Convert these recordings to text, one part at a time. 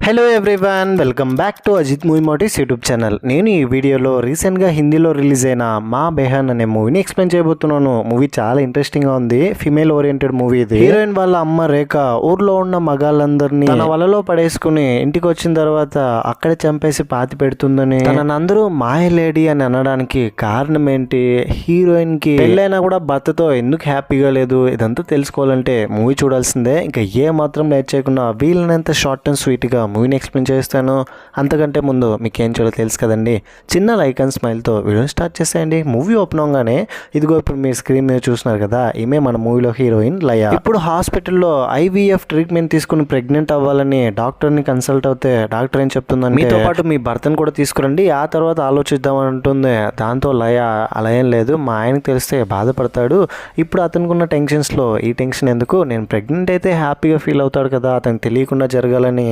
Hello everyone, welcome back to Ajith movie motives YouTube channel. నేను ఈ వీడియోలో రీసెంట్గా హిందీలో రిలీజ్ అయిన మా బెహన్ అనే మూవీని ఎక్స్ప్లెయిన్ చేయబోతున్నాను. మూవీ చాలా ఇంట్రెస్టింగ్గా ఉంది. ఫీమేల్ ఓరియంటెడ్ మూవీ ఇది. హీరోయిన్ వాళ్ళ అమ్మ రేఖ ఊర్లో ఉన్న మగాళ్ళందరినీ తన వలలో పడేసుకుని ఇంటికి వచ్చిన తర్వాత అక్కడే చంపేసి పాతి పెడుతుందని, తనని అందరూ మాయ లేడీ అని అనడానికి కారణం ఏంటి, హీరోయిన్ కి పెళ్ళైనా కూడా భర్తతో ఎందుకు హ్యాపీగా లేదు, ఇదంతా తెలుసుకోవాలంటే మూవీ చూడాల్సిందే. ఇంకా ఏ మాత్రం లేట్ చేయకుండా వీళ్ళనంత షార్ట్ అండ్ స్వీట్ గా మూవీని ఎక్స్ప్లెయిన్ చేస్తాను. అంతకంటే ముందు మీకు ఏం చూడాలో తెలుసు కదండి, చిన్న లైక్ అండ్ స్మైల్తో వీడియోని స్టార్ట్ చేసేయండి. మూవీ ఓపెన్ అవగానే ఇదిగో ఇప్పుడు మీరు స్క్రీన్ మీద చూస్తున్నారు కదా, ఈమె మన మూవీలో హీరోయిన్ లయ. ఇప్పుడు హాస్పిటల్లో ఐవీఎఫ్ ట్రీట్మెంట్ తీసుకుని ప్రెగ్నెంట్ అవ్వాలని డాక్టర్ని కన్సల్ట్ అవుతే డాక్టర్ ఏం చెప్తుందంటే, మీతో పాటు మీ భర్తను కూడా తీసుకురండి, ఆ తర్వాత ఆలోచిద్దామని అంటుంది. దాంతో లయ అలా ఏం లేదు, మా ఆయనకు తెలిస్తే బాధపడతాడు, ఇప్పుడు అతనికి ఉన్న టెన్షన్స్లో ఈ టెన్షన్ ఎందుకు, నేను ప్రెగ్నెంట్ అయితే హ్యాపీగా ఫీల్ అవుతాడు కదా, అతనికి తెలియకుండా జరగాలని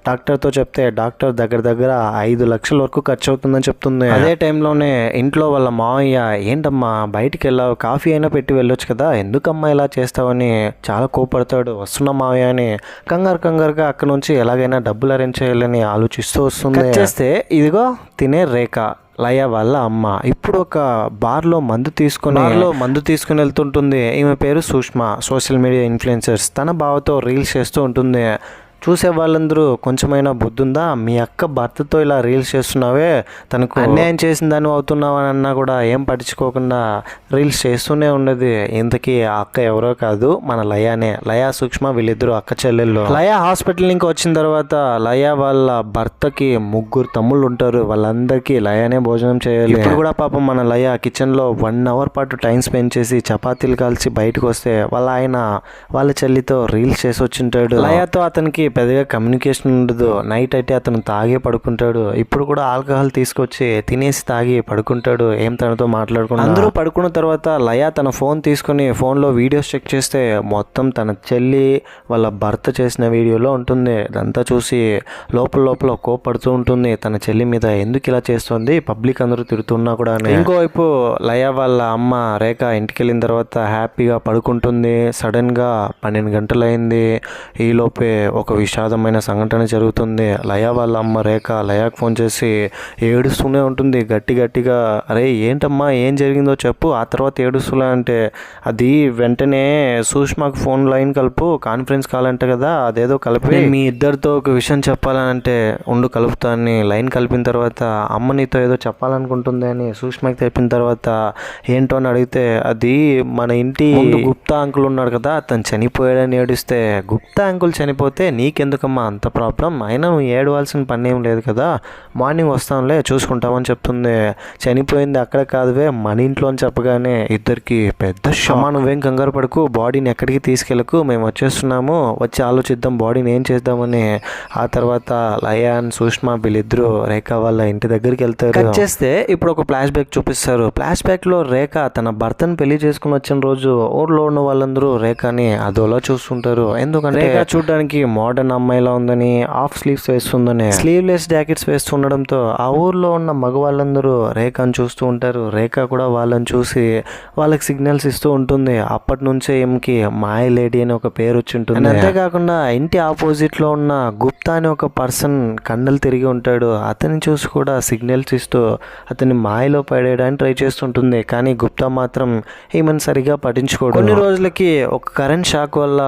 డాక్టర్తో చెప్తే డాక్టర్ దగ్గర 5 లక్షల వరకు ఖర్చు అవుతుందని చెప్తుంది. అదే టైంలోనే ఇంట్లో వాళ్ళ మావయ్య, ఏంటమ్మా బయటికి వెళ్ళావు, కాఫీ అయినా పెట్టి వెళ్ళొచ్చు కదా, ఎందుకమ్మా ఇలా చేస్తావని చాలా కోపడతాడు. వస్తున్న మావయ్య అని కంగారుగా అక్కడ నుంచి ఎలాగైనా డబ్బులు అరేంజ్ చేయాలని ఆలోచిస్తూ వస్తుంది. చేస్తే ఇదిగో తినే రేఖ, లయ వాళ్ళ అమ్మ ఇప్పుడు ఒక బార్లో మందు తీసుకుని వెళ్తుంటుంది. ఈమె పేరు సుష్మా, సోషల్ మీడియా ఇన్ఫ్లుయెన్సర్స్. తన బావతో రీల్స్ చేస్తూ ఉంటుంది. చూసే వాళ్ళందరూ కొంచెమైనా బుద్ధి ఉందా, మీ అక్క భర్తతో ఇలా రీల్స్ చేస్తున్నావే, తనకు అన్యాయం చేసిన దాన్ని అవుతున్నావని అన్నా కూడా ఏం పట్టించుకోకుండా రీల్స్ చేస్తూనే ఉండేది. ఇంతకీ ఆ అక్క ఎవరో కాదు, మన లయానే. లయ సూక్ష్మ వీళ్ళిద్దరు అక్క చెల్లెళ్ళు. లయ హాస్పిటల్ నుంచి వచ్చిన తర్వాత లయ వాళ్ళ భర్తకి 3 తమ్ముళ్ళు ఉంటారు, వాళ్ళందరికీ లయనే భోజనం చేయాలి. ఇప్పుడు కూడా పాపం మన లయ కిచెన్లో 1 అవర్ పాటు టైం స్పెండ్ చేసి చపాతీలు కాల్చి బయటకు వస్తే వాళ్ళ చెల్లితో రీల్స్ చేసి వచ్చింటాడు. లయతో అతనికి పెద్దగా కమ్యూనికేషన్ ఉండదు. నైట్ అయితే అతను తాగే పడుకుంటాడు. ఇప్పుడు కూడా ఆల్కహాల్ తీసుకొచ్చి తినేసి తాగి పడుకుంటాడు, ఏం తనతో మాట్లాడుకుంటాడు. అందరూ పడుకున్న తర్వాత లయ తన ఫోన్ తీసుకుని ఫోన్లో వీడియోస్ చెక్ చేస్తే మొత్తం తన చెల్లి వాళ్ళ భర్త చేసిన వీడియోలో ఉంటుంది. అదంతా చూసి లోపల కోపడుతూ ఉంటుంది తన చెల్లి మీద, ఎందుకు ఇలా చేస్తుంది, పబ్లిక్ అందరూ తిడుతున్నా కూడా. ఇంకోవైపు లయ వాళ్ళ అమ్మ రేఖ ఇంటికి వెళ్ళిన తర్వాత హ్యాపీగా పడుకుంటుంది. సడన్గా 12 గంటలు అయింది. ఈలోపే ఒక విషాదమైన సంఘటన జరుగుతుంది. లయ వాళ్ళ అమ్మ రేఖ లయకు ఫోన్ చేసి ఏడుస్తూనే ఉంటుంది గట్టిగా, అరే ఏంటమ్మా ఏం జరిగిందో చెప్పు, ఆ తర్వాత ఏడుస్తులా అంటే, అది వెంటనే సుష్మాకు ఫోన్ లైన్ కలుపు, కాన్ఫరెన్స్ కాల్ అంట కదా, అదేదో కలిపి మీ ఇద్దరితో ఒక విషయం చెప్పాలని ఉండు కలుపుతా అని లైన్ కలిపిన తర్వాత, అమ్మ నీతో ఏదో చెప్పాలనుకుంటుంది అని సుష్మాకి తెలిపిన తర్వాత ఏంటో అని అడిగితే, అది మన ఇంటి గుప్తా అంకుల్ ఉన్నాడు కదా, అతను చనిపోయాడని ఏడిస్తే, గుప్తా అంకుల్ చనిపోతే నీకెందుకమ్మా అంత ప్రాబ్లం, అయినా నువ్వు ఏడవలసిన పని ఏం లేదు కదా, మార్నింగ్ వస్తాంలే చూసుకుంటామని చెప్తుంది. చనిపోయింది అక్కడ కాదువే మన ఇంట్లో అని చెప్పగానే ఇద్దరికి పెద్ద షమా, నువ్వేం కంగారు పడకు, బాడీని ఎక్కడికి తీసుకెళ్ళకు, మేము వచ్చేస్తున్నాము, వచ్చి ఆలోచిద్దాం బాడీని ఏం చేద్దామని. ఆ తర్వాత లయ అండ్ సుష్మా వీళ్ళిద్దరూ రేఖ వాళ్ళ ఇంటి దగ్గరికి వెళ్తారు. కట్ చేస్తే ఇప్పుడు ఒక ఫ్లాష్ బ్యాక్ చూపిస్తారు. ఫ్లాష్ బ్యాక్ లో రేఖ తన భర్తను పెళ్లి చేసుకుని వచ్చిన రోజు ఊర్లో ఉన్న వాళ్ళందరూ రేఖని అదోలా చూస్తుంటారు. ఎందుకంటే రేఖ చూడడానికి మోడర్న్ అమ్మాయిలా ఉందని, ఆఫ్ స్లీవ్స్ వేస్తుందని, స్లీవ్లెస్ జాకెట్స్ వేస్తుండడంతో ఆ ఊర్లో ఉన్న మగవాళ్ళందరూ రేఖను చూస్తూ ఉంటారు. రేఖ కూడా వాళ్ళని చూసి వాళ్ళకి సిగ్నల్స్ ఇస్తూ ఉంటుంది. అప్పటి నుంచే ఏమికి మాయ లేడీ అని ఒక పేరు వచ్చి ఉంటుంది. అంతేకాకుండా ఇంటి ఆపోజిట్ లో ఉన్న గుప్తా అని ఒక పర్సన్ కండలు తిరిగి ఉంటాడు, అతన్ని చూసి కూడా సిగ్నల్స్ ఇస్తూ అతన్ని మాయలో పడేయడానికి ట్రై చేస్తుంటుంది. కానీ గుప్తా మాత్రం ఈమెను సరిగా పట్టించుకోడు. కొన్ని రోజులకి ఒక కరెంట్ షాక్ వల్ల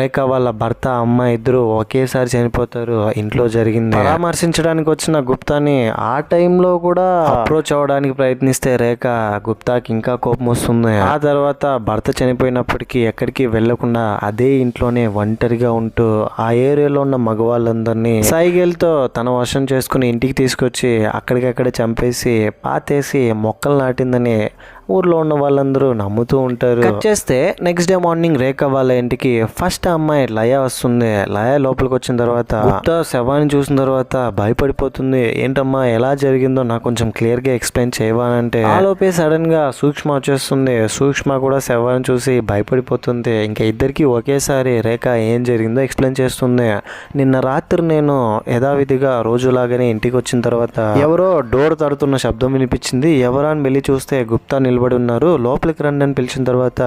రేఖ వాళ్ళ భర్త అమ్మ ఇద్దరు ఒకేసారి చనిపోతారు. ఇంట్లో జరిగింది పరామర్శించడానికి వచ్చిన గుప్తాని ఆ టైంలో కూడా అప్రోచ్ అవ్వడానికి ప్రయత్నిస్తే రేఖ గుప్తాకి ఇంకా కోపం వస్తుంది. ఆ తర్వాత భర్త చనిపోయినప్పటికీ ఎక్కడికి వెళ్లకుండా అదే ఇంట్లోనే ఒంటరిగా ఉంటూ ఆ ఏరియాలో ఉన్న మగవాళ్ళందరినీ సైగేలతో తన వశం చేసుకుని ఇంటికి తీసుకొచ్చి అక్కడికక్కడే చంపేసి పాతేసి మొక్కలు నాటిందని ఊర్లో ఉన్న వాళ్ళందరూ నమ్ముతూ ఉంటారు. కట్ చేస్తే నెక్స్ట్ డే మార్నింగ్ రేఖ వాళ్ళ ఇంటికి ఫస్ట్ అమ్మాయి లయ వస్తుంది. లయ లోపలికి వచ్చిన తర్వాత గుప్తా శవాన్ని చూసిన తర్వాత భయపడిపోతుంది. ఏంటమ్మా ఎలా జరిగిందో నాకు కొంచెం క్లియర్ గా ఎక్స్ప్లెయిన్ చేయవాలంటే, ఆలోపే సడన్ గా సూక్ష్మ వచ్చేస్తుంది. సూక్ష్మ కూడా శవాన్ని చూసి భయపడిపోతుంది. ఇంకా ఇద్దరికి ఒకేసారి రేఖ ఏం జరిగిందో ఎక్స్ప్లెయిన్ చేస్తుంది. నిన్న రాత్రి నేను యథావిధిగా రోజులాగానే ఇంటికి వచ్చిన తర్వాత ఎవరో డోర్ తడుతున్న శబ్దం వినిపించింది. ఎవరా అని వెళ్ళి చూస్తే గుప్తా నిలబడి నిలబడి ఉన్నారు. లోపలికి రండి అని పిలిచిన తర్వాత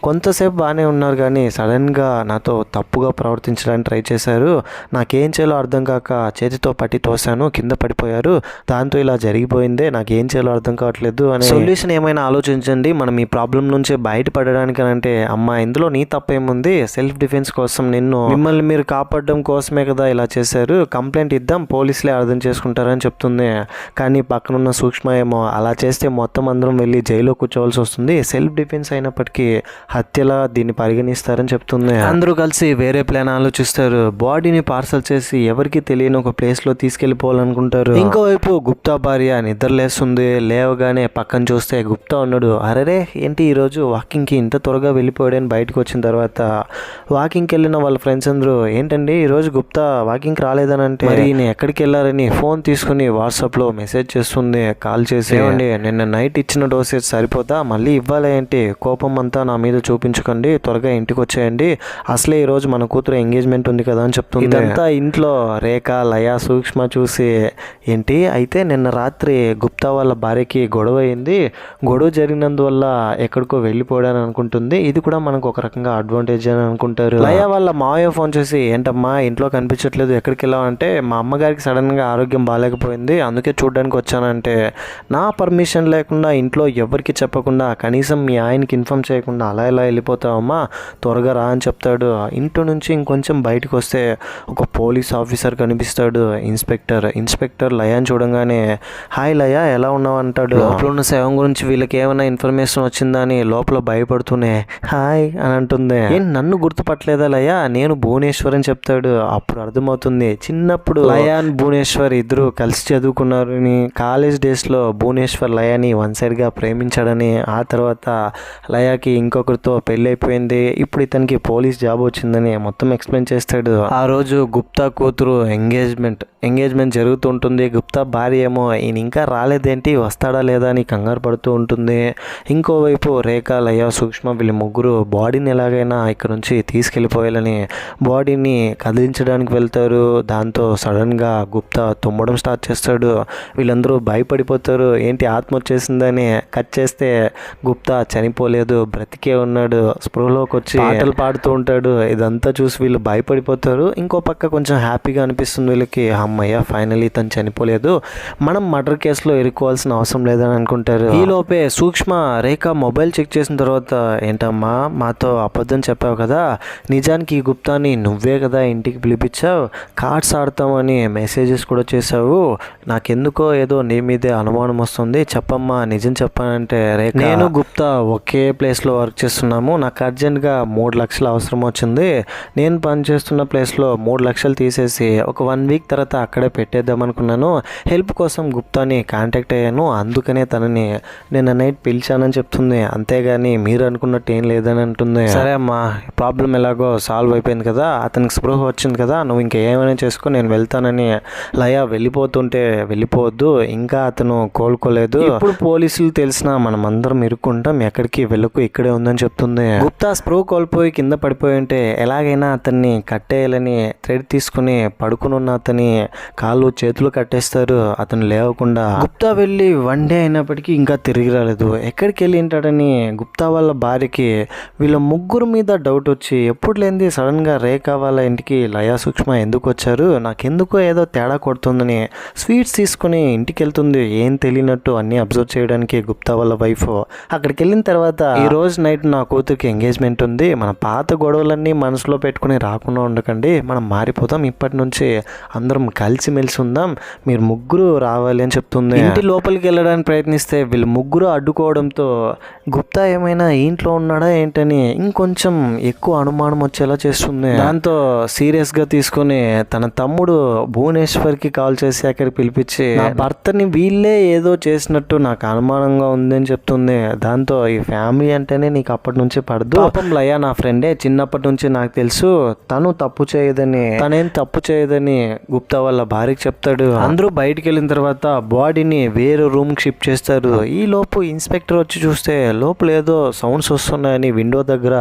కొంతసేపు బాగానే ఉన్నారు, కానీ సడన్గా నాతో తప్పుగా ప్రవర్తించడానికి ట్రై చేశారు. నాకేం చేయాలో అర్థం కాక చేతితో పట్టి తోసాను, కింద పడిపోయారు. దాంతో ఇలా జరిగిపోయిందే, నాకేం చేయాలో అర్థం కావట్లేదు అని. సొల్యూషన్ ఏమైనా ఆలోచించండి, మనం ఈ ప్రాబ్లం నుంచి బయటపడడానికి అంటే. అమ్మా, ఇందులో నీ తప్పేముంది? సెల్ఫ్ డిఫెన్స్ కోసం మిమ్మల్ని మీరు కాపాడడం కోసమే కదా ఇలా చేశారు. కంప్లైంట్ ఇద్దాం, పోలీసులే అర్థం చేసుకుంటారని చెప్తుంది. కానీ పక్కనున్న సూక్ష్మ ఏమో అలా చేస్తే మొత్తం అందరం వెళ్ళి జైల్లో కూర్చోవాల్సి వస్తుంది, సెల్ఫ్ డిఫెన్స్ అయినప్పటికీ హత్యలా దీన్ని పరిగణిస్తారని చెప్తుంది. అందరూ కలిసి వేరే ప్లాన్ ఆలోచిస్తారు. బాడీని పార్సల్ చేసి ఎవరికి తెలియని ఒక ప్లేస్లో తీసుకెళ్లిపోవాలనుకుంటారు. ఇంకోవైపు గుప్తా భార్య నిద్రలేస్తుంది. లేవగానే పక్కన చూస్తే గుప్తా ఉన్నాడు. అరే ఏంటి ఈరోజు వాకింగ్కి ఇంత త్వరగా వెళ్ళిపోయాడని బయటకు వచ్చిన తర్వాత వాకింగ్కి వెళ్ళిన వాళ్ళ ఫ్రెండ్స్ అందరూ ఏంటండి ఈరోజు గుప్తా వాకింగ్కి రాలేదని అంటే, మరి నేను ఎక్కడికి వెళ్ళారని ఫోన్ తీసుకుని వాట్సాప్లో మెసేజ్ చేస్తుంది. కాల్ చేసి, ఏమండి నిన్న నైట్ ఇచ్చిన డోసేజ్ సరిపోతా, మళ్ళీ ఇవ్వాలి ఏంటి? కోపం అంతా నా మీద చూపించకండి, త్వరగా ఇంటికి వచ్చేయండి, అసలే ఈరోజు మన కూతురు ఎంగేజ్మెంట్ ఉంది కదా అని చెప్తుంది. ఇదంతా ఇంట్లో రేఖ, లయ, సూక్ష్మ చూసి, ఏంటి అయితే నిన్న రాత్రి గుప్తా వాళ్ళ భార్యకి గొడవ అయింది, గొడవ జరిగినందువల్ల ఎక్కడికో వెళ్ళిపోయాడని అనుకుంటుంది. ఇది కూడా మనకు ఒక రకంగా అడ్వాంటేజ్ అని అనుకుంటారు. లయ వాళ్ళ మావయ్య ఫోన్ చేసి, ఏంటమ్మా ఇంట్లో కనిపించట్లేదు, ఎక్కడికి వెళ్ళావంటే, మా అమ్మగారికి సడన్గా ఆరోగ్యం బాగాలేకపోయింది, అందుకే చూడడానికి వచ్చానంటే, నా పర్మిషన్ లేకుండా ఇంట్లో ఎవరికి చెప్పకుండా కనీసం మీ ఆయనకి ఇన్ఫార్మ్ చేయకుండా అలా ఎలా వెళ్ళిపోతావమ్మా, త్వరగా రా అని చెప్తాడు. ఇంట్లో నుంచి ఇంకొంచెం బయటకు వస్తే ఒక పోలీస్ ఆఫీసర్ కనిపిస్తాడు, ఇన్స్పెక్టర్ లయాని చూడంగానే, హాయ్ లయ ఎలా ఉన్నావు అంటాడు. లోపల ఉన్న శవం గురించి వీళ్ళకి ఏమైనా ఇన్ఫర్మేషన్ వచ్చిందా అని లోపల భయపడుతూనే హాయ్ అని అంటుంది. ఏం నన్ను గుర్తుపట్టలేదా లయ, నేను భువనేశ్వర్ అని చెప్తాడు. అప్పుడు అర్థమవుతుంది చిన్నప్పుడు లయ అండ్ భువనేశ్వర్ ఇద్దరు కలిసి చదువుకున్నారని, కాలేజ్ డేస్లో భువనేశ్వర్ లయని వన్ సైడ్గా ప్రేమించాడని, ఆ తర్వాత లయకి ఇంకొకరితో పెళ్ళి అయిపోయింది, ఇప్పుడు ఇతనికి పోలీస్ జాబ్ వచ్చిందని మొత్తం ఎక్స్ప్లెయిన్ చేస్తాడు. ఆ రోజు గుప్తా కూతురు ఎంగేజ్మెంట్ జరుగుతుంటుంది. గుప్తా భార్య ఏమో ఈయన ఇంకా రాలేదేంటి, వస్తాడా లేదా అని కంగారు పడుతూ ఉంటుంది. ఇంకోవైపు రేఖ, లయ, సూక్ష్మ వీళ్ళు ముగ్గురు బాడీని ఎలాగైనా ఇక్కడ నుంచి తీసుకెళ్ళిపోయాలని బాడీని కదిలించడానికి వెళ్తారు. దాంతో సడన్గా గుప్తా తుమ్మడం స్టార్ట్ చేస్తాడు. వీళ్ళందరూ భయపడిపోతారు, ఏంటి ఆత్మ వచ్చేసిందని. కట్ చేస్తే గుప్తా చనిపోలేదు, బ్రతికే ఉన్నాడు, స్పృహలోకి వచ్చి పాటలు పాడుతూ ఉంటాడు. ఇదంతా చూసి వీళ్ళు భయపడిపోతారు. ఇంకో పక్క కొంచెం హ్యాపీగా అనిపిస్తుంది వీళ్ళకి, అమ్మయ్య ఫైనలీ తను చనిపోలేదు, మనం మర్డర్ కేసులో ఇరుక్కోవాల్సిన అవసరం లేదని అనుకుంటారు. ఈ లోపే సూక్ష్మ రేఖ మొబైల్ చెక్ చేసిన తర్వాత, ఏంటమ్మా మాతో అబద్ధం చెప్పావు కదా, నిజానికి ఈ గుప్తాని నువ్వే కదా ఇంటికి పిలిపించావు, కార్డ్స్ ఆడతామని మెసేజెస్ కూడా చేసావు, నాకెందుకో ఏదో నీ మీదే అనుమానం వస్తుంది, చెప్పమ్మా నిజం చెప్పానంటే, రేఖ నేను గుప్తా ఒకే ప్లేస్లో వర్క్ చేస్తున్నాము, నాకు అర్జెంట్గా 3 లక్షలు అవసరం వచ్చింది, నేను పనిచేస్తున్న ప్లేస్లో 3 లక్షలు తీసేసి ఒక 1 వీక్ తర్వాత అక్కడే పెట్టేద్దాం అనుకున్నాను, హెల్ప్ కోసం గుప్తాని కాంటాక్ట్ అయ్యాను, అందుకనే తనని నిన్న నైట్ పిలిచానని చెప్తుంది. అంతేగాని మీరు అనుకున్నట్టు ఏం లేదని అంటుంది. సరే అమ్మా ప్రాబ్లం ఎలాగో సాల్వ్ అయిపోయింది కదా, అతనికి స్పృహ వచ్చింది కదా, నువ్వు ఇంకా ఏమైనా చేసుకో, నేను వెళ్తానని. లయ వెళ్ళిపోతుంటే, వెళ్ళిపోవద్దు ఇంకా అతను కోలుకోలేదు, ఇప్పుడు పోలీసులు తెలిసినా మనం అందరం ఇరుక్కుంటాం, ఎక్కడికి వెళ్ళకు ఇక్కడే ఉందని చెప్తుంది. గుప్తా స్పృహ కోల్పోయి కింద పడిపోయి ఉంటే ఎలాగైనా అతన్ని కట్టేయాలని థ్రెడ్ తీసుకుని పడుకుని ఉన్న అతని కాళ్ళు చేతులు కట్టేస్తారు, అతను లేవకుండా. గుప్తా వెళ్ళి 1 డే అయినప్పటికీ ఇంకా తిరిగి రాలేదు, ఎక్కడికి వెళ్ళి ఉంటాడని గుప్తా వాళ్ళ భార్యకి వీళ్ళ ముగ్గురు మీద డౌట్ వచ్చి, ఎప్పుడు లేనిది సడన్గా రేఖ వాళ్ళ ఇంటికి లయ, సూక్ష్మ ఎందుకు వచ్చారు, నాకెందుకో ఏదో తేడా కొడుతుందని స్వీట్స్ తీసుకుని ఇంటికి వెళ్తుంది, ఏం తెలియనట్టు అన్నీ అబ్జర్వ్ చేయడానికి గుప్తా వాళ్ళ వైఫ్. అక్కడికి వెళ్ళిన తర్వాత, ఈ రోజు నైట్ నా కూతురికి ఎంగేజ్మెంట్ ఉంది, మన పాత గొడవలన్నీ మనసులో పెట్టుకుని రాకుండా ఉండకండి, మనం మారిపోతాం, ఇప్పటి నుంచి అందరం కలిసిమెలిసి ఉందాం, మీరు ముగ్గురు రావాలి అని చెప్తుంది. ఇంటి లోపలికి వెళ్ళడానికి ప్రయత్నిస్తే వీళ్ళు ముగ్గురు అడ్డుకోవడంతో గుప్తా ఏమైనా ఇంట్లో ఉన్నాడా ఏంటని ఇంకొంచెం ఎక్కువ అనుమానం వచ్చేలా చేస్తుంది. దాంతో సీరియస్గా తీసుకుని తన తమ్ముడు భువనేశ్వర్కి కాల్ చేసి అక్కడికి పిలిపించి, నా భర్తని వీళ్ళే ఏదో చేసినట్టు నాకు అనుమానంగా ఉందని చెప్తుంది. దాంతో ఈ ఫ్యామిలీ అంటేనే నీకు అప్పటి నుంచి పడదు, పాపం లయ నా ఫ్రెండే, చిన్నప్పటి నుంచి నాకు తెలుసు, తనేం తప్పు చేయదని గుప్తా వాళ్ళ భార్యకి చెప్తాడు. అందరూ బయటికి వెళ్ళిన తర్వాత బాడీని వేరే రూమ్ కి షిఫ్ట్ చేస్తారు. ఈ లోపు ఇన్స్పెక్టర్ వచ్చి చూస్తే లోపల ఏదో సౌండ్స్ వస్తున్నాయని విండో దగ్గర,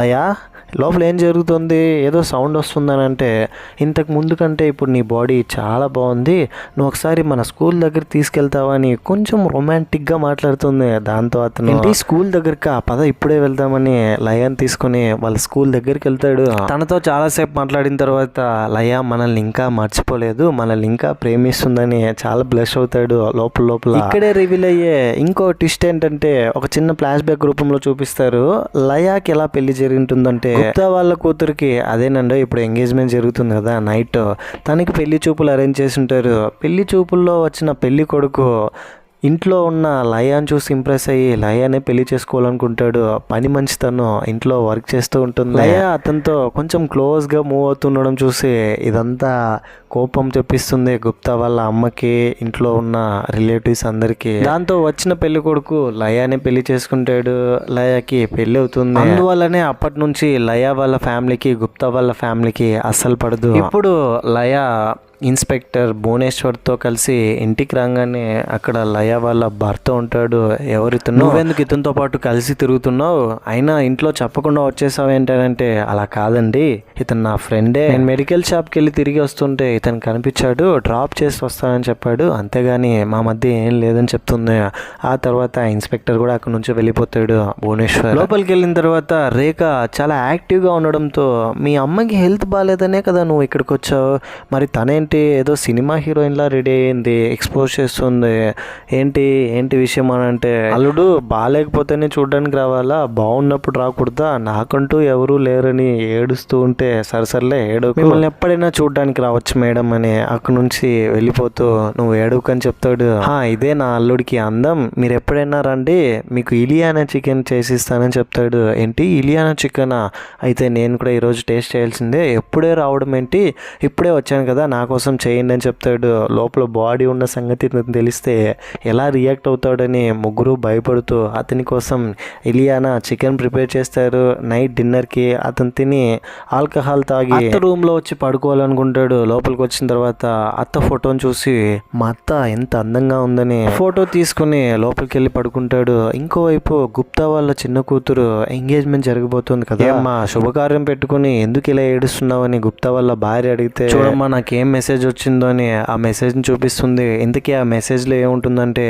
లయ లోపల ఏం జరుగుతుంది, ఏదో సౌండ్ వస్తుందని అంటే, ఇంతకు ముందు కంటే ఇప్పుడు నీ బాడీ చాలా బాగుంది, నువ్వు ఒకసారి మన స్కూల్ దగ్గర తీసుకెళ్తావా అని కొంచెం రొమాంటిక్గా మాట్లాడుతుంది. దాంతో అతను ఏంటి స్కూల్ దగ్గరకా, పద ఇప్పుడే వెళ్దామని లయాని తీసుకుని వాళ్ళ స్కూల్ దగ్గరికి వెళ్తాడు. తనతో చాలాసేపు మాట్లాడిన తర్వాత లయ మనల్ని ఇంకా మర్చిపోలేదు, మనల్ని ఇంకా ప్రేమిస్తుందని చాలా బ్లష్ అవుతాడు లోపల. ఇక్కడే రివీల్ అయ్యే ఇంకో ట్విస్ట్ ఏంటంటే, ఒక చిన్న ఫ్లాష్ బ్యాక్ రూపంలో చూపిస్తారు. లయాకి ఎలా పెళ్లి జరుగుతుందంటే, గుప్తా వాళ్ళ కూతురికి అదేనండి ఇప్పుడు ఎంగేజ్మెంట్ జరుగుతుంది కదా నైట్, తనకి పెళ్లి చూపులు అరేంజ్ చేసి ఉంటారు. పెళ్లి చూపుల్లో వచ్చిన పెళ్లి కొడుకు ఇంట్లో ఉన్న లయాని చూసి ఇంప్రెస్ అయ్యి లయానే పెళ్లి చేసుకోవాలనుకుంటాడు. పని మంచి తను ఇంట్లో వర్క్ చేస్తూ ఉంటుంది. లయ అతనితో కొంచెం క్లోజ్గా మూవ్ అవుతుండడం చూసి ఇదంతా కోపం తెప్పిస్తుంది గుప్తా వాళ్ళ అమ్మకి, ఇంట్లో ఉన్న రిలేటివ్స్ అందరికీ. దాంతో వచ్చిన పెళ్లి కొడుకు లయానే పెళ్లి చేసుకుంటాడు. లయకి పెళ్లి అవుతుంది. అందువల్లనే అప్పటి నుంచి లయ వాళ్ళ ఫ్యామిలీకి గుప్తా వాళ్ళ ఫ్యామిలీకి అస్సలు పడదు. ఇప్పుడు లయ ఇన్స్పెక్టర్ భువనేశ్వర్తో కలిసి ఇంటికి రాగానే అక్కడ లయ వాళ్ళ భర్త ఉంటాడు. ఎవరితను, నువ్వెందుకు ఇతనితో పాటు కలిసి తిరుగుతున్నావు, అయినా ఇంట్లో చెప్పకుండా వచ్చేసావు ఏంటంటే, అలా కాదండి ఇతను నా ఫ్రెండే, నేను మెడికల్ షాప్కి వెళ్ళి తిరిగి వస్తుంటే ఇతను కనిపించాడు, డ్రాప్ చేసి వస్తానని చెప్పాడు, అంతేగాని మా మధ్య ఏం లేదని చెప్తుంది. ఆ తర్వాత ఇన్స్పెక్టర్ కూడా అక్కడ నుంచి వెళ్ళిపోతాడు. భువనేశ్వర్ లోపలికి వెళ్ళిన తర్వాత రేఖ చాలా యాక్టివ్గా ఉండడంతో, మీ అమ్మకి హెల్త్ బాగాలేదనే కదా నువ్వు ఇక్కడికి వచ్చావు, మరి తనే ఏదో సినిమా హీరోయిన్లా రెడీ అయింది, ఎక్స్పోజ్ చేస్తుంది, ఏంటి విషయం అని అంటే, అల్లుడు బాగాలేకపోతేనే చూడడానికి రావాలా, బాగున్నప్పుడు రాకూడదా, నాకంటూ ఎవరూ లేరని ఏడుస్తూ ఉంటే, సరసరలే ఏడు, మిమ్మల్ని ఎప్పుడైనా చూడడానికి రావచ్చు మేడం అని అక్కడ నుంచి వెళ్ళిపోతూ, నువ్వు ఏడుకని చెప్తాడు. ఇదే నా అల్లుడికి అందం, మీరు ఎప్పుడైనా రండి, మీకు ఇలియానా చికెన్ చేసిస్తానని చెప్తాడు. ఏంటి ఇలియానా చికెనా, అయితే నేను కూడా ఈరోజు టేస్ట్ చేయాల్సిందే, ఎప్పుడే రావడం ఏంటి, ఇప్పుడే వచ్చాను కదా నా కోసం చేయండి అని చెప్తాడు. లోపల బాడీ ఉన్న సంగతి తెలిస్తే ఎలా రియాక్ట్ అవుతాడని ముగ్గురు భయపడుతూ అతని కోసం ఇలియానా చికెన్ ప్రిపేర్ చేస్తారు. నైట్ డిన్నర్కి అతను తిని ఆల్కహాల్ తాగి అత్త రూమ్లో వచ్చి పడుకోవాలనుకుంటాడు. లోపలికి వచ్చిన తర్వాత అత్త ఫోటోని చూసి, మా అత్త ఎంత అందంగా ఉందని ఫోటో తీసుకుని లోపలికి వెళ్ళి పడుకుంటాడు. ఇంకోవైపు గుప్తా వాళ్ళ చిన్న కూతురు ఎంగేజ్మెంట్ జరగబోతుంది కదా, మా శుభకార్యం పెట్టుకుని ఎందుకు ఇలా ఏడుస్తున్నావని గుప్తా వాళ్ళ భార్య అడిగితే, చూడమ్మా నాకేం మెసేజ్ వచ్చిందో అని ఆ మెసేజ్ని చూపిస్తుంది. ఇంతకీ ఆ మెసేజ్లో ఏముంటుందంటే,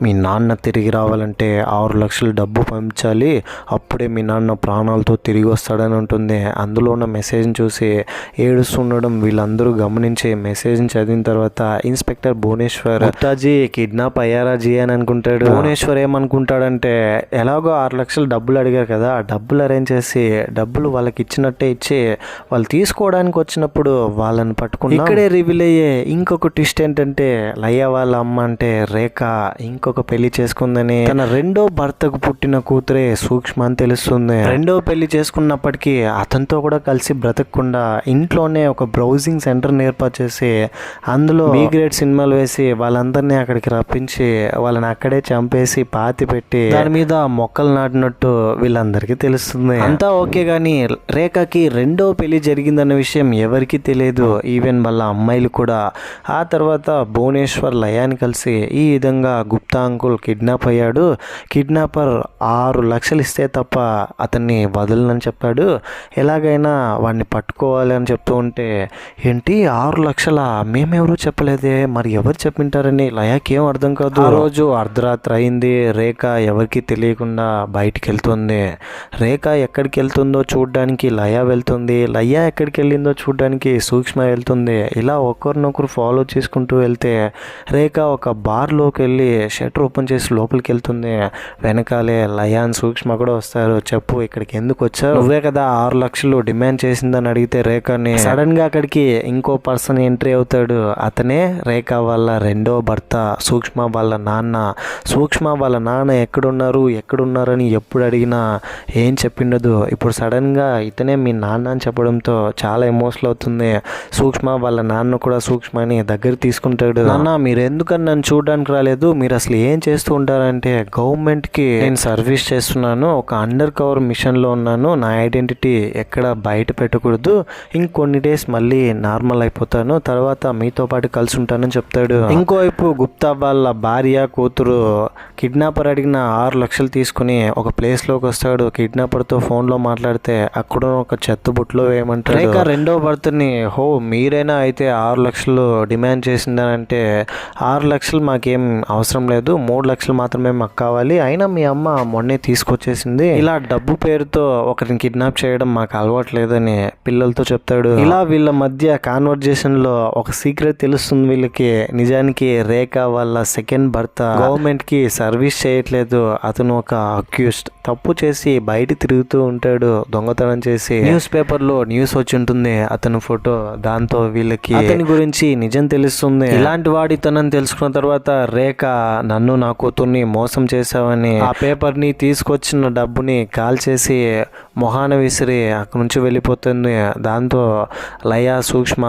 మీ నాన్న తిరిగి రావాలంటే 6 లక్షలు డబ్బు పంపించాలి, అప్పుడే మీ నాన్న ప్రాణాలతో తిరిగి వస్తాడని ఉంటుంది. అందులో ఉన్న మెసేజ్ని చూసి ఏడుస్తుండడం వీళ్ళందరూ గమనించి మెసేజ్ని చదివిన తర్వాత ఇన్స్పెక్టర్ భువనేశ్వర్, గుప్తాజీ కిడ్నాప్ అయ్యారాజీ అని అనుకుంటాడు. భువనేశ్వర్ ఏమనుకుంటాడంటే, ఎలాగో 6 లక్షలు డబ్బులు అడిగారు కదా, ఆ డబ్బులు అరేంజ్ చేసి డబ్బులు వాళ్ళకి ఇచ్చినట్టే ఇచ్చి వాళ్ళు తీసుకోవడానికి వచ్చినప్పుడు వాళ్ళని పట్టుకుని. ఇక్కడే రివీల్ అయ్యే ఇంకొక ట్విస్ట్ ఏంటంటే, లయ వాళ్ళ అమ్మ అంటే రేఖ ఇంకొక పెళ్లి చేసుకుందని, తన రెండో భర్తకు పుట్టిన కూతురే సూక్ష్మ అని తెలుస్తుంది. రెండో పెళ్లి చేసుకున్నప్పటికీ అతనితో కూడా కలిసి బ్రతకకుండా ఇంట్లోనే ఒక బ్రౌజింగ్ సెంటర్ ఏర్పాటు చేసి అందులో బి గ్రేడ్ సినిమాలు వేసి వాళ్ళందరినీ అక్కడికి రప్పించి వాళ్ళని అక్కడే చంపేసి పాతి పెట్టి దాని మీద మొక్కలు నాటినట్టు వీళ్ళందరికీ తెలుస్తుంది. అంతా ఓకే గానీ రేఖకి రెండో పెళ్లి జరిగిందన్న విషయం ఎవరికీ తెలియదు, ఈవెన్ వాళ్ళ అమ్మాయిలు కూడా. ఆ తర్వాత భువనేశ్వర్ లయాని కలిసి, ఈ విధంగా గుప్తా అంకుల్ కిడ్నాప్ అయ్యాడు, కిడ్నాపర్ 6 లక్షలు ఇస్తే తప్ప అతన్ని వదలనని చెప్పాడు, ఎలాగైనా వాడిని పట్టుకోవాలి అని చెప్తూ ఉంటే, ఏంటి 6 లక్షలా, మేమెవరూ చెప్పలేదే, మరి ఎవరు చెప్పింటారని లయాకి ఏం అర్థం కాదు. ఆ రోజు అర్ధరాత్రి అయింది, రేఖ ఎవరికి తెలియకుండా బయటికి వెళ్తుంది. రేఖ ఎక్కడికి వెళ్తుందో చూడడానికి లయ వెళ్తుంది, లయ ఎక్కడికి వెళ్ళిందో చూడడానికి సూక్ష్మ వెళ్తుంది. ఇలా ఒకరినొకరు ఫాలో చేసుకుంటూ వెళ్తే రేఖ ఒక బార్లోకి వెళ్ళి షట్టర్ ఓపెన్ చేసి లోపలికి వెళ్తుంది. వెనకాలే లయాన్ సూక్ష్మ కూడా వస్తారు. చెప్పు ఇక్కడికి ఎందుకు వచ్చావు, నువ్వే కదా 6 లక్షలు డిమాండ్ చేసిందని అడిగితే రేఖని సడన్ గా అక్కడికి ఇంకో పర్సన్ ఎంట్రీ అవుతాడు. అతనే రేఖ వాళ్ళ రెండో భర్త సూక్ష్మ వాళ్ళ నాన్న. సూక్ష్మ వాళ్ళ నాన్న ఎక్కడున్నారని ఎప్పుడు అడిగినా ఏం చెప్పిండదు. ఇప్పుడు సడన్ గా ఇతనే మీ నాన్న అని చెప్పడంతో చాలా ఎమోషనల్ అవుతుంది. సూక్ష్మ వాళ్ళ నాన్న నాన్న కూడా సూక్ష్మని దగ్గర తీసుకుంటాడు. నాన్న మీరు ఎందుకని నన్ను చూడడానికి రాలేదు, మీరు అసలు ఏం చేస్తూ ఉంటారంటే గవర్నమెంట్కి నేను సర్వీస్ చేస్తున్నాను, ఒక అండర్ కవర్ మిషన్లో ఉన్నాను, నా ఐడెంటిటీ ఎక్కడ బయట పెట్టకూడదు, ఇంకొన్ని డేస్ మళ్ళీ నార్మల్ అయిపోతాను, తర్వాత మీతో పాటు కలిసి ఉంటానని చెప్తాడు. ఇంకోవైపు గుప్తా వాళ్ళ భార్య కూతురు కిడ్నాపర్ అడిగిన 6 లక్షలు తీసుకుని ఒక ప్లేస్లోకి వస్తాడు. కిడ్నాపర్తో ఫోన్లో మాట్లాడితే అక్కడ ఒక చెత్త బుట్లో వేయమంటాడు. రేఖ రెండో భర్తని హో మీరైనా అయితే 6 లక్షలు డిమాండ్ చేసిందనంటే 6 లక్షలు మాకేం అవసరం లేదు, 3 లక్షలు మాత్రమే మాకు కావాలి, అయినా మీ అమ్మ మొన్నే తీసుకొచ్చేసింది, ఇలా డబ్బు పేరుతో ఒకరిని కిడ్నాప్ చేయడం మాకు అలవాట్లేదని పిల్లలతో చెప్తాడు. ఇలా వీళ్ళ మధ్య కాన్వర్జేషన్ లో ఒక సీక్రెట్ తెలుస్తుంది వీళ్ళకి. నిజానికి రేఖ వాళ్ళ సెకండ్ భర్త గవర్నమెంట్ కి సర్వీస్ చేయట్లేదు, అతను ఒక అక్యూస్డ్, తప్పు చేసి బయట తిరుగుతూ ఉంటాడు, దొంగతనం చేసి. న్యూస్ పేపర్ లో న్యూస్ వచ్చి ఉంటుంది అతని ఫోటో, దాంతో వీళ్ళకి అతని గురించి నిజం తెలుస్తుంది. ఇలాంటి వాడితనని తెలుసుకున్న తర్వాత రేఖ నన్ను నా కూతుర్ని మోసం చేశావని ఆ పేపర్ ని తీసుకొచ్చిన డబ్బుని కాల్ చేసి మొహాన విసిరి అక్కడి నుంచి వెళ్ళిపోతుంది. దాంతో లయ సూక్ష్మ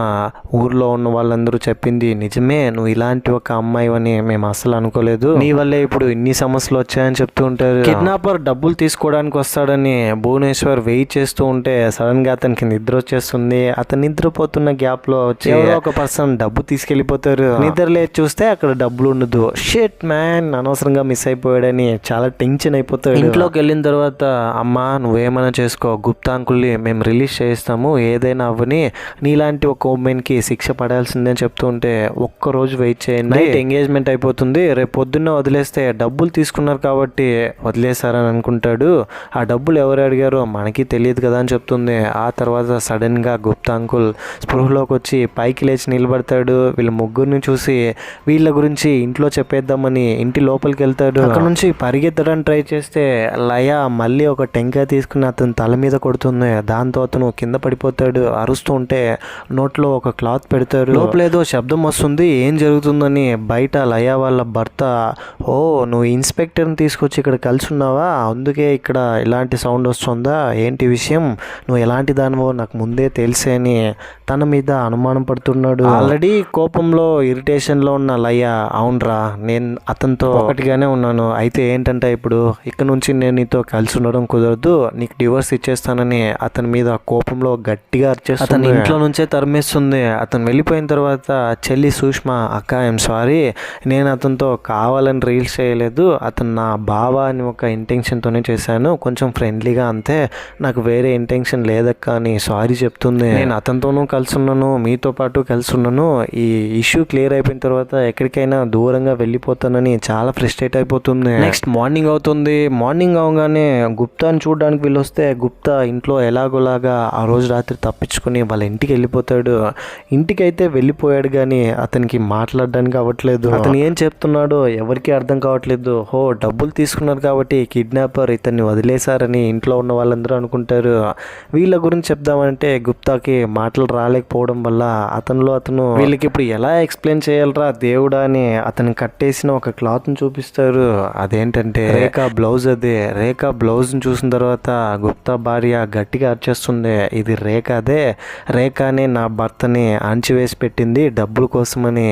ఊర్లో ఉన్న వాళ్ళందరూ చెప్పింది నిజమే, నువ్వు ఇలాంటి ఒక అమ్మాయివని మేము అసలు అనుకోలేదు, నీ వల్లే ఇప్పుడు ఇన్ని సమస్యలు వచ్చాయని చెప్తూ ఉంటారు. కిడ్నాపర్ డబ్బులు తీసుకోవడానికి వస్తాడని భువనేశ్వర్ వెయిట్ చేస్తూ ఉంటే సడన్ గా అతనికి నిద్ర వచ్చేస్తుంది. అతను నిద్రపోతున్న గ్యాప్ లో వచ్చి ఎవరో ఒక పర్సన్ డబ్బు తీసుకెళ్లిపోతారు. నిద్ర లేచి చూస్తే అక్కడ డబ్బులు ఉండదు. షిట్ మ్యాన్, అనవసరంగా మిస్ అయిపోయాడని చాలా టెన్షన్ అయిపోతాడు. ఇంట్లోకి వెళ్ళిన తర్వాత అమ్మా నువ్వేమైనా చేసుకో, గుప్తా అంకుల్ని మేము రిలీజ్ చేయిస్తాము, ఏదైనా అవ్వని, నీలాంటి ఒక ఉమెన్ కి శిక్ష పడాల్సిందే అని చెప్తూ ఉంటే ఒక్కరోజు వెయిట్ చేయండి, నైట్ ఎంగేజ్మెంట్ అయిపోతుంది, రేపు పొద్దున్న వదిలేస్తే డబ్బులు తీసుకున్నారు కాబట్టి వదిలేశారని అనుకుంటాడు, ఆ డబ్బులు ఎవరు అడిగారో మనకి తెలియదు కదా అని చెప్తుంది. ఆ తర్వాత సడన్ గా గుప్తా అంకుల్ స్పృహలోకి వచ్చి పైకి లేచి నిలబడతాడు. వీళ్ళ ముగ్గురిని చూసి వీళ్ళ గురించి ఇంట్లో చెప్పేద్దామని ఇంటి లోపలికి వెళ్తాడు. అక్కడ నుంచి పరిగెత్తడానికి ట్రై చేస్తే లయ మళ్ళీ ఒక టెంకాయ తీసుకుని అతని తల మీద కొడుతుంది. దాంతో అతను కింద పడిపోతాడు. అరుస్తూ ఉంటే నోట్లో ఒక క్లాత్ పెడతారు. లోపల ఏదో శబ్దం వస్తుంది, ఏం జరుగుతుందని బయట లయ వాళ్ళ భర్త, ఓ నువ్వు ఇన్స్పెక్టర్ని తీసుకొచ్చి ఇక్కడ కలిసి ఉన్నావా, అందుకే ఇక్కడ ఇలాంటి సౌండ్ వస్తుందా, ఏంటి విషయం, నువ్వు ఎలాంటి దానివో నాకు ముందే తెలిసే అని తన మీద అనుమానం పడుతున్నాడు. ఆల్రెడీ కోపంలో ఇరిటేషన్లో ఉన్న లయ, అవునరా నేను అతనితో ఒకటిగానే ఉన్నాను, అయితే ఏంటంటే ఇప్పుడు ఇక్కడ నుంచి నేను నీతో కలిసి ఉండడం కుదరదు, నీకు డివోర్స్ ఇచ్చేస్తానని అతని మీద కోపంలో గట్టిగా అరిచేస్తుంది. అతని ఇంట్లో నుంచే తరిమేస్తుంది. అతను వెళ్ళిపోయిన తర్వాత చెల్లి సూక్ష్మ, అక్క ఐఎమ్ సారీ, నేను అతనితో కావాలని రీల్స్ చేయలేదు, అతను నా బావ అని ఒక ఇంటెన్షన్తోనే చేశాను, కొంచెం ఫ్రెండ్లీగా అంతే, నాకు వేరే ఇంటెన్షన్ లేదక్క అని సారీ చెప్తుంది. నేను అతనితోనూ కలిసి ఉన్నాను, మీతో పాటు కలిసి ఉన్నాను, ఈ ఇష్యూ క్లియర్ అయిపోయిన తర్వాత ఎక్కడికైనా దూరంగా వెళ్ళిపోతానని చాలా ఫ్రస్ట్రేట్ అయిపోతుంది. నెక్స్ట్ మార్నింగ్ అవుతుంది. మార్నింగ్ అవగానే గుప్తాని చూడడానికి వెళ్ళొస్తే గుప్తా ఇంట్లో ఎలాగోలాగా ఆ రోజు రాత్రి తప్పించుకుని వాళ్ళ ఇంటికి వెళ్ళిపోతాడు. ఇంటికి అయితే వెళ్ళిపోయాడు కానీ అతనికి మాట్లాడడానికి అవ్వట్లేదు. అతను ఏం చెప్తున్నాడో ఎవరికి అర్థం కావట్లేదు. హో డబ్బులు తీసుకున్నారు కాబట్టి కిడ్నాపర్ ఇతన్ని వదిలేశారని ఇంట్లో ఉన్న వాళ్ళందరూ అనుకుంటారు. వీళ్ళ గురించి చెప్దామంటే గుప్తాకి మాటలు రాలేకపోవడం వల్ల అతనిలో అతను వీళ్ళకి ఇప్పుడు ఎలా ఎక్స్ప్లెయిన్ చేయాలరా దేవుడా అని అతను కట్టేసిన ఒక క్లాత్ని చూపిస్తారు. అదేంటంటే రేఖా బ్లౌజ్. అదే రేఖా బ్లౌజ్ని చూసిన తర్వాత గుప్తా భార్య గట్టిగా అరిచేస్తుంది, ఇది రేఖాదే, రేఖానే నా భర్తని అణచివేసి పెట్టింది డబ్బుల కోసమని.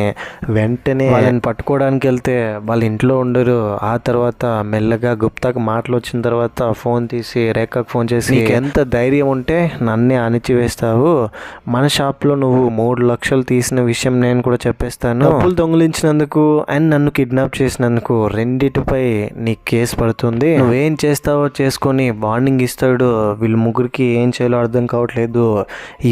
వెంటనే వాళ్ళని పట్టుకోవడానికి వెళ్తే వాళ్ళ ఇంట్లో ఉండరు. ఆ తర్వాత మెల్లగా గుప్తాకి మాటలు వచ్చిన తర్వాత ఫోన్ తీసి రేఖకు ఫోన్ చేసి, నీకు ఎంత ధైర్యం ఉంటే నన్నే అణిచివేస్తావు, మన షాప్లో నువ్వు 3 లక్షలు తీసిన విషయం నేను కూడా చెప్పేస్తాను, డబ్బులు దొంగిలించినందుకు అండ్ నన్ను కిడ్నాప్ చేసినందుకు రెండిటిపై నీ కేసు పడుతుంది, నువ్వేం చేస్తావో చేసుకొని వార్నింగ్ ఇస్తాడు. వీళ్ళ ముగ్గురికి ఏం చేయాలో అర్థం కావట్లేదు.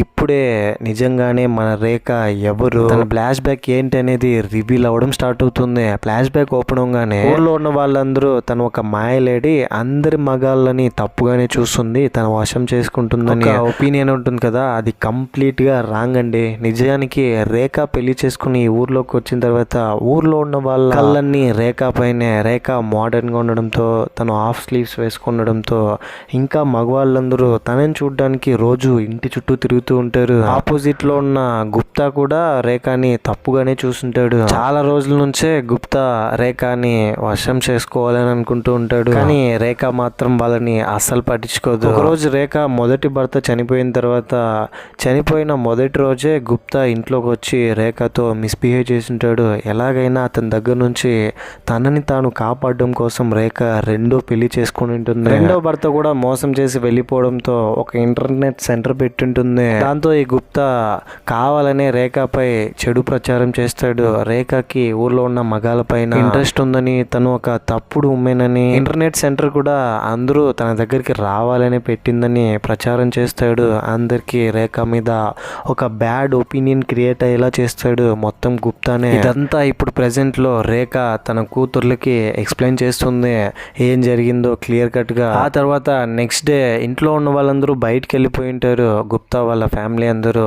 ఇప్పుడే నిజంగానే మన రేఖ ఎవరు, తన ఫ్లాష్ బ్యాక్ ఏంటి అనేది రివీల్ అవ్వడం స్టార్ట్ అవుతుంది. ఫ్లాష్ బ్యాక్ ఓపెన్ అవగానే ఊర్లో ఉన్న వాళ్ళందరూ తను ఒక మాయలేడి, అందరి మగాళ్ళని తప్పుగానే చూస్తుంది, తన వశం చేసుకుంటుందని ఒపీనియన్ ఉంటుంది కదా, అది కంప్లీట్ గా రాంగ్ అండి. నిజానికి రేఖ పెళ్లి చేసుకుని ఈ ఊర్లోకి వచ్చిన తర్వాత ఊర్లో ఉన్న వాళ్ళ కళ్ళన్నీ రేఖ పైనే. రేఖ మోడర్న్ గా ఉండడంతో, తను హాఫ్ స్లీవ్స్ వేసుకుండడంతో ఇంకా మగవాళ్ళందరూ తనని చూడడానికి రోజు ఇంటి చుట్టూ తిరుగుతూ ఉంటారు. ఆపోజిట్ లో ఉన్న గుప్తా కూడా రేఖని తప్పుగానే చూస్తుంటాడు. చాలా రోజుల నుంచే గుప్తా రేఖని వశం చేసుకోవాలని అనుకుంటూ ఉంటాడు, కానీ రేఖ మాత్రం వాళ్ళని అస్సలు పట్టించుకోదు. ఒకరోజు రేఖ మొదటి భర్త చనిపోయిన తర్వాత, చనిపోయిన మొదటి రోజే గుప్తా ఇంట్లోకి వచ్చి రేఖతో మిస్బిహేవ్ చేసి ఉంటాడు. ఎలాగైనా అతని దగ్గర నుంచి తనని తాను కాపాడడం కోసం రేఖ రెండో పెళ్లి చేసుకుని ఉంటుంది. రెండో భర్త కూడా మోసం చేసి వెళ్ళిపోవడంతో ఒక ఇంటర్నెట్ సెంటర్ పెట్టుంటుంది. దాంతో ఈ గుప్తా కావాలనే రేఖపై చెడు ప్రచారం చేస్తాడు. రేఖకి ఊర్లో ఉన్న మగాల పైన ఇంట్రెస్ట్ ఉందని, తను ఒక తప్పుడు ఉమ్మేనని, ఇంటర్నెట్ సెంటర్ కూడా అందరూ తన దగ్గరికి రావాలని పెట్టిందని ప్రచారం చేస్తాడు. అందరికి రేఖ మీద ఒక బ్యాడ్ ఒపీనియన్ క్రియేట్ అయ్యేలా చేస్తాడు మొత్తం గుప్తానే. ఇదంతా ఇప్పుడు ప్రెసెంట్ లో రేఖ తన కూతుర్లకి ఎక్స్ప్లెయిన్ చేస్తుంది ఏం జరిగిందో క్లియర్ కట్ గా. ఆ తర్వాత నెక్స్ట్ డే ఇంట్లో ఉన్న వాళ్ళందరూ బయటకు వెళ్ళిపోయి ఉంటారు. గుప్తా వాళ్ళ ఫ్యామిలీ అందరూ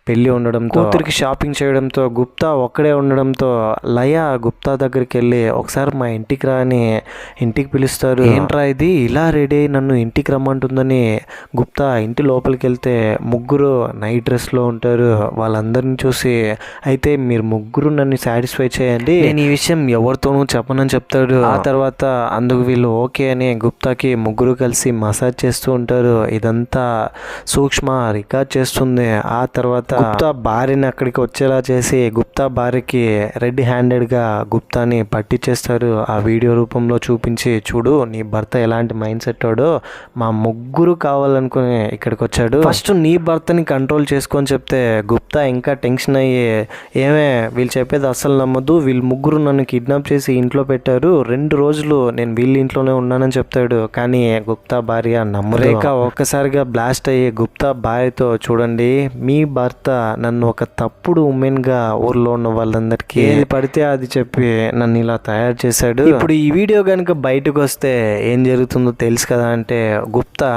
పెళ్లి ఉండడంతో, కూతురికి షాపింగ్ చేయడంతో గుప్తా ఒక్కడే ఉండడంతో లయ గుప్తా దగ్గరికి వెళ్ళి ఒకసారి మా ఇంటికి రా అని ఇంటికి పిలుస్తారు. ఏంట్రా ఇది ఇలా రెడీ అయి నన్ను ఇంటికి రమ్మంటుందని గుప్తా ఇంటి లోపలికి వెళ్తే ముగ్గురు నైట్ డ్రెస్లో ఉంటారు. వాళ్ళందరిని చూసి అయితే మీరు ముగ్గురు నన్ను సాటిస్ఫై చేయండి, నేను ఈ విషయం ఎవరితోనూ చెప్పనని చెప్తాడు. ఆ తర్వాత అందుకు వీళ్ళు ఓకే అని గుప్తాకి ముగ్గురు కలిసి మసాజ్ చేస్తూ ఉంటారు. ఇదంతా సూక్ష్మ రికార్డ్ చేస్తుంది. ఆ తర్వాత గుప్తా భార్యని అక్కడికి వచ్చేలా చేసి గుప్తా భార్యకి రెడ్ హ్యాండెడ్గా గుప్తాని పట్టించేస్తారు. ఆ వీడియో రూపంలో చూపించి, చూడు నీ భర్త ఎలాంటి మైండ్ సెట్ వాడో, మా ముగ్గురు కావాలనుకుని ఇక్కడికి వచ్చాడు, ఫస్ట్ నీ భర్తని కంట్రోల్ చేసుకొని చెప్తే గుప్తా ఇంకా టెన్షన్ అయ్యి ఏమే వీళ్ళు చెప్పేది అస్సలు నమ్మద్దు, వీళ్ళు ముగ్గురు నన్ను కిడ్నాప్ చేసి ఇంట్లో పెట్టారు, 2 రోజులు నేను వీళ్ళ ఇంట్లోనే ఉన్నానని చెప్తాడు. కానీ గుప్తా భార్య నమ్మదు. రేఖ ఒక్కసారిగా బ్లాస్ట్ అయ్యి గుప్తా భార్యతో, చూడండి మీ భర్త నన్ను ఒక తప్పుడు ఉమెన్ గా ఊర్లో ఉన్న వాళ్ళందరికీ ఏది పడితే అది చెప్పి నన్ను ఇలా తయారు చేశాడు. ఇప్పుడు ఈ వీడియో కనుక బయటకు వస్తే ఏం జరుగుతుందో తెలుసు కదా అంటే, గుప్తా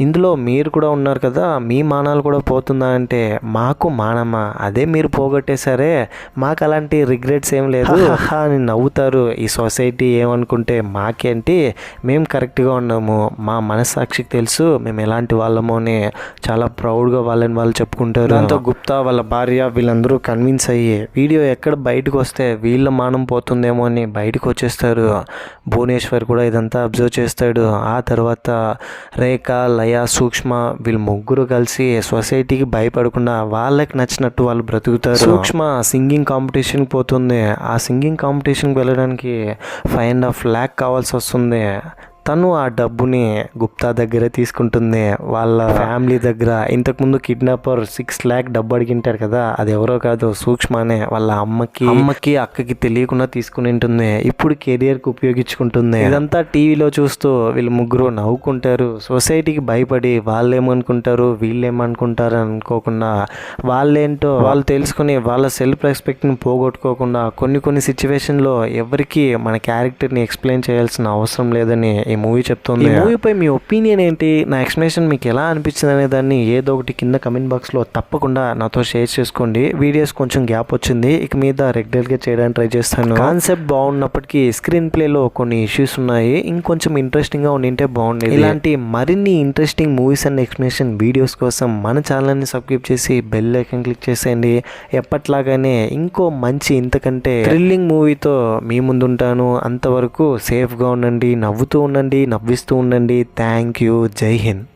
ఇందులో మీరు కూడా ఉన్నారు కదా, మీ మానాలు కూడా పోతుందా అంటే, మాకు మానమా, అదే మీరు పోగొట్టేసరే, మాకు అలాంటి రిగ్రెట్స్ ఏం లేదు అని నవ్వుతారు. ఈ సొసైటీ ఏమనుకుంటే మాకేంటి, మేము కరెక్ట్గా ఉన్నాము, మా మనస్సాక్షికి తెలుసు మేము ఎలాంటి వాళ్ళమో అని చాలా ప్రౌడ్గా వాళ్ళని వాళ్ళు చెప్పుకుంటారు. దాంతో గుప్తా వాళ్ళ భార్య వీళ్ళందరూ కన్విన్స్ అయ్యి వీడియో ఎక్కడ బయటకు వస్తే వీళ్ళ మానం పోతుందేమో అని బయటకు వచ్చేస్తారు. భువనేశ్వర్ కూడా ఇదంతా అబ్జర్వ్ చేస్తాడు. ఆ తర్వాత రేఖ, లయ, సూక్ష్మ వీళ్ళు ముగ్గురు కలిసి సొసైటీకి భయపడకుండా వాళ్ళకి నచ్చినట్టు వాళ్ళు బ్రతుకుతారు. సూక్ష్మ సింగింగ్ కాంపిటీషన్ పోతుంది. ఆ సింగింగ్ కాంపిటీషన్కి వెళ్ళడానికి 5.5 lakh కావాల్సి వస్తుంది. తను ఆ డబ్బుని గుప్తా దగ్గర తీసుకుంటుంది. వాళ్ళ ఫ్యామిలీ దగ్గర ఇంతకుముందు కిడ్నాపర్ 6 lakh డబ్బు అడిగింటారు కదా, అది ఎవరో కాదు సూక్ష్మనే వాళ్ళ అమ్మకి అక్కకి తెలియకుండా తీసుకుని ఉంటుంది. ఇప్పుడు కెరియర్కి ఉపయోగించుకుంటుంది. ఇదంతా టీవీలో చూస్తూ వీళ్ళు ముగ్గురు నవ్వుకుంటారు. సొసైటీకి భయపడి వాళ్ళేమనుకుంటారు వీళ్ళేమనుకుంటారు అనుకోకుండా వాళ్ళేంటో వాళ్ళు తెలుసుకుని వాళ్ళ సెల్ఫ్ రెస్పెక్ట్ని పోగొట్టుకోకుండా కొన్ని సిచ్యువేషన్లో ఎవరికి మన క్యారెక్టర్ని ఎక్స్ప్లెయిన్ చేయాల్సిన అవసరం లేదని మూవీ చెప్తుంది. ఈ మూవీపై మీ ఒపీనియన్ ఏంటి, నా ఎక్స్ప్లెనేషన్ మీకు ఎలా అనిపించింది అనే దాన్ని ఏదో ఒకటి కింద కమెంట్ బాక్స్లో తప్పకుండా నాతో షేర్ చేసుకోండి. వీడియోస్ కొంచెం గ్యాప్ వచ్చింది, ఇక మీద రెగ్యులర్గా చేయడానికి ట్రై చేస్తాను. కాన్సెప్ట్ బాగున్నప్పటికీ స్క్రీన్ ప్లేలో కొన్ని ఇష్యూస్ ఉన్నాయి, ఇంకొంచెం ఇంట్రెస్టింగ్గా ఉండింటే బాగుండేది. ఇలాంటి మరిన్ని interesting movies and explanation videos కోసం మన ఛానల్ని సబ్స్క్రైబ్ చేసి బెల్ ఐకాన్ క్లిక్ చేసేయండి. ఎప్పట్లాగానే ఇంకో మంచి ఇంతకంటే థ్రిల్లింగ్ మూవీతో మీ ముందుంటాను. అంతవరకు సేఫ్గా ఉండండి, నవ్వుతూ ఉండండి, నవ్విస్తూ ఉండండి. Thank you. జై హింద్.